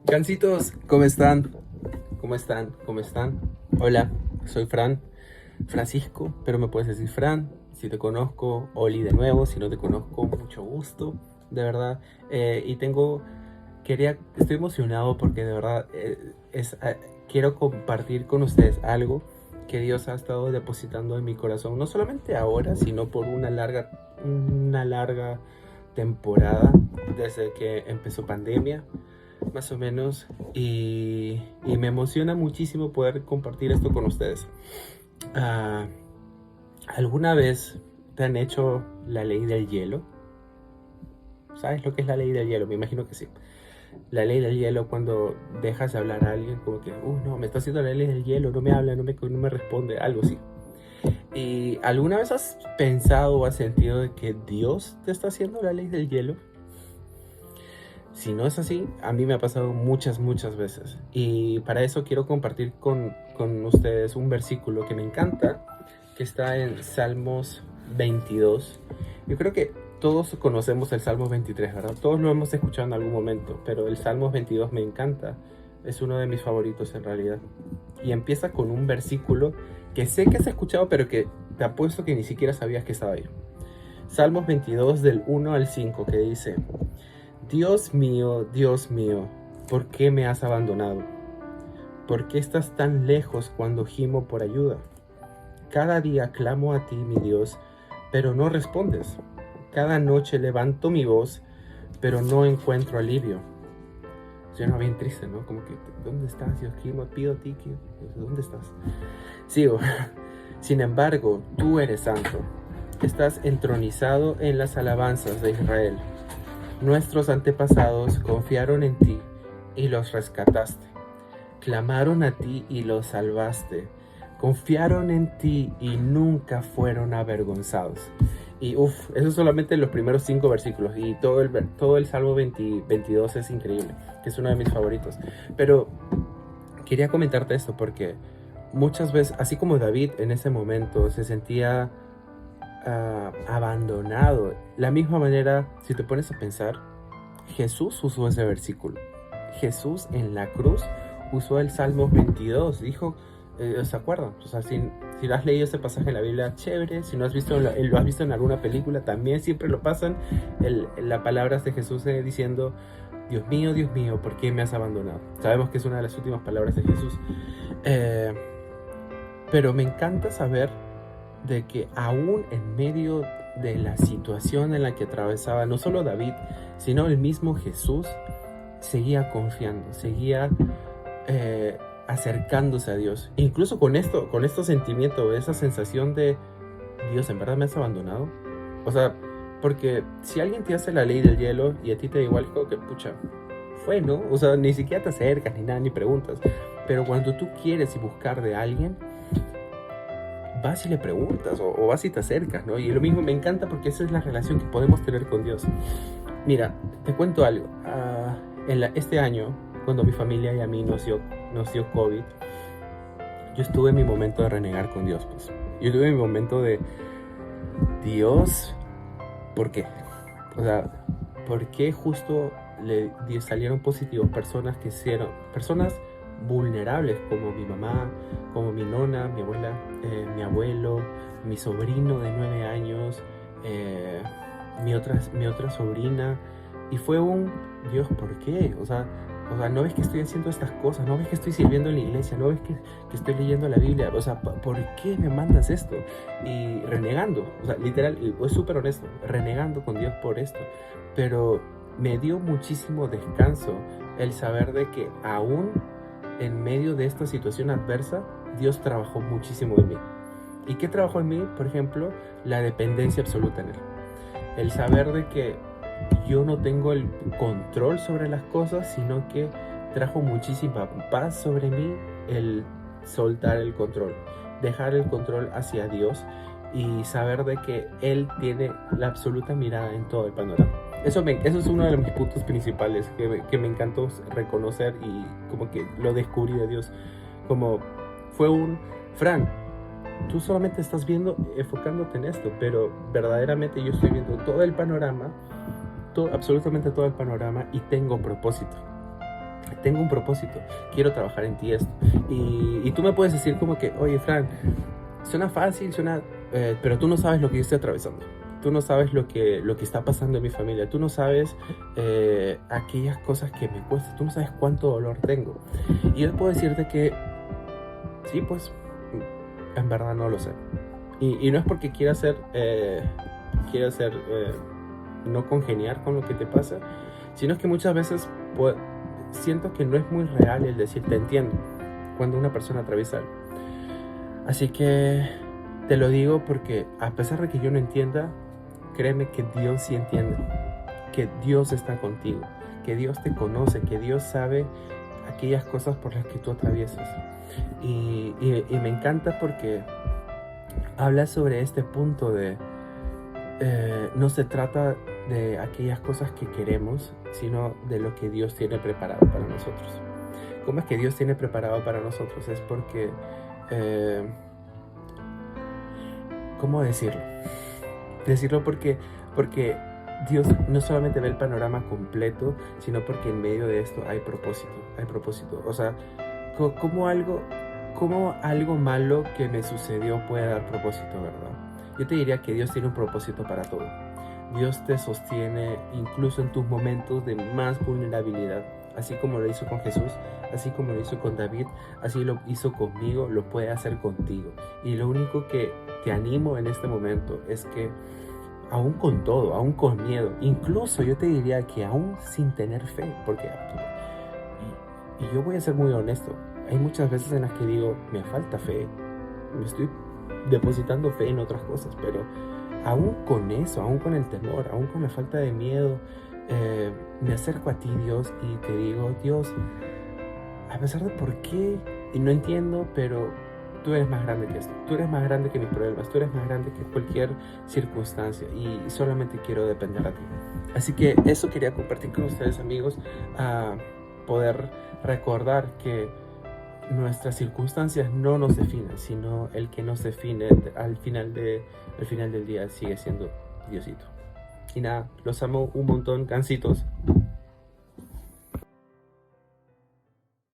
Cancitos, ¿cómo están? ¿Cómo están? ¿Cómo están? Hola, soy Francisco, pero me puedes decir Fran. Si te conozco, Oli de nuevo. Si no te conozco, mucho gusto, de verdad. Y estoy emocionado porque de verdad quiero compartir con ustedes algo que Dios ha estado depositando en mi corazón, no solamente ahora, sino por una larga temporada desde que empezó pandemia más o menos, y me emociona muchísimo poder compartir esto con ustedes. Ah, ¿Alguna vez te han hecho la ley del hielo? ¿Sabes lo que es la ley del hielo? Me imagino que sí. La ley del hielo, cuando dejas de hablar a alguien, como que, no, me está haciendo la ley del hielo, no me habla, no me responde, algo así. ¿Y alguna vez has pensado o has sentido de que Dios te está haciendo la ley del hielo? Si no es así, a mí me ha pasado muchas veces. Y para eso quiero compartir con ustedes un versículo que me encanta, que está en Salmos 22. Yo creo que todos conocemos el Salmos 23, ¿verdad? Todos lo hemos escuchado en algún momento, pero el Salmos 22 me encanta. Es uno de mis favoritos en realidad. Y empieza con un versículo que sé que has escuchado, pero que te apuesto que ni siquiera sabías que estaba ahí. Salmos 22 del 1 al 5, que dice: Dios mío, ¿por qué me has abandonado? ¿Por qué estás tan lejos cuando gimo por ayuda? Cada día clamo a ti, mi Dios, pero no respondes. Cada noche levanto mi voz, pero no encuentro alivio. Suena bien triste, ¿no? Como que, ¿dónde estás? Dios, pido a ti, ¿dónde estás? Sigo. Sin embargo, tú eres santo. Estás entronizado en las alabanzas de Israel. Nuestros antepasados confiaron en ti y los rescataste. Clamaron a ti y los salvaste. Confiaron en ti y nunca fueron avergonzados. Y eso solamente los primeros 5 versículos. Y todo el Salmo 22 es increíble, que es uno de mis favoritos. Pero quería comentarte esto porque muchas veces, así como David en ese momento se sentía abandonado, la misma manera, si te pones a pensar, Jesús usó ese versículo. Jesús en la cruz usó el Salmo 22. Dijo, ¿se acuerdan? O sea, si has leído ese pasaje en la Biblia, chévere. Si no has visto, lo has visto en alguna película, también siempre lo pasan. Las palabras de Jesús diciendo: Dios mío, ¿por qué me has abandonado? Sabemos que es una de las últimas palabras de Jesús. Pero me encanta saber de que aún en medio de la situación en la que atravesaba no solo David, sino el mismo Jesús, seguía confiando, seguía acercándose a Dios. Incluso con este sentimiento, esa sensación de: Dios, ¿en verdad me has abandonado? O sea, porque si alguien te hace la ley del hielo y a ti te da igual, como que, pucha, fue, ¿no? O sea, ni siquiera te acercas ni nada, ni preguntas. Pero cuando tú quieres y buscar de alguien, vas y le preguntas, o vas y te acercas, ¿no? Y lo mismo me encanta porque esa es la relación que podemos tener con Dios. Mira, te cuento algo. Este año, cuando mi familia y a mí nos dio COVID, yo estuve en mi momento de renegar con Dios, pues. Yo tuve mi momento de: Dios, ¿por qué? O sea, ¿por qué justo salieron positivos personas personas vulnerables, como mi mamá, como mi nona, mi abuela, mi abuelo, mi sobrino de 9 años, mi otra sobrina? Y fue un: Dios, ¿por qué? O sea, ¿no ves que estoy haciendo estas cosas? ¿No ves que estoy sirviendo en la iglesia? ¿No ves que estoy leyendo la Biblia? O sea, ¿por qué me mandas esto? Y renegando, o sea, literal, es súper honesto, renegando con Dios por esto. Pero me dio muchísimo descanso el saber de que aún en medio de esta situación adversa, Dios trabajó muchísimo en mí. ¿Y qué trabajó en mí? Por ejemplo, la dependencia absoluta en Él. El saber de que yo no tengo el control sobre las cosas, sino que trajo muchísima paz sobre mí el soltar el control, dejar el control hacia Dios y saber de que Él tiene la absoluta mirada en todo el panorama. Eso es uno de mis puntos principales que me encantó reconocer, y como que lo descubrí de Dios. Como fue Fran, tú solamente estás enfocándote en esto, pero verdaderamente yo estoy viendo todo el panorama, absolutamente todo el panorama, y tengo propósito. tengo un propósito, quiero trabajar en ti esto. Y tú me puedes decir como que, oye, Fran, suena fácil, pero tú no sabes lo que yo estoy atravesando. Tú no sabes lo que está pasando en mi familia. Tú no sabes aquellas cosas que me cuestan. Tú no sabes cuánto dolor tengo. Y yo puedo decirte que sí, pues, en verdad no lo sé. Y no es porque quiera no congeniar con lo que te pasa, sino que muchas veces siento que no es muy real el decir te entiendo cuando una persona atraviesa algo. Así que te lo digo porque a pesar de que yo no entienda, créeme que Dios sí entiende, que Dios está contigo, que Dios te conoce, que Dios sabe aquellas cosas por las que tú atraviesas. Y me encanta porque habla sobre este punto de no se trata de aquellas cosas que queremos, sino de lo que Dios tiene preparado para nosotros. ¿Cómo es que Dios tiene preparado para nosotros? Es porque ¿cómo decirlo? Decirlo porque Dios no solamente ve el panorama completo, sino porque en medio de esto hay propósito. O sea, ¿cómo algo malo que me sucedió puede dar propósito, verdad? Yo te diría que Dios tiene un propósito para todo. Dios te sostiene incluso en tus momentos de más vulnerabilidad. Así como lo hizo con Jesús, así como lo hizo con David, así lo hizo conmigo, lo puede hacer contigo. Y lo único que te animo en este momento es que aún con todo, aún con miedo, incluso yo te diría que aún sin tener fe, porque y yo voy a ser muy honesto, hay muchas veces en las que digo, me falta fe, me estoy depositando fe en otras cosas, pero aún con eso, aún con el temor, aún con la falta de miedo, me acerco a ti, Dios, y te digo, Dios, a pesar de por qué, y no entiendo, pero tú eres más grande que esto, tú eres más grande que mis problemas, tú eres más grande que cualquier circunstancia, y solamente quiero depender de ti. Así que eso quería compartir con ustedes, amigos, a poder recordar que nuestras circunstancias no nos definen, sino el que nos define al final del día sigue siendo Diosito. Y nada, los amo un montón, cancitos.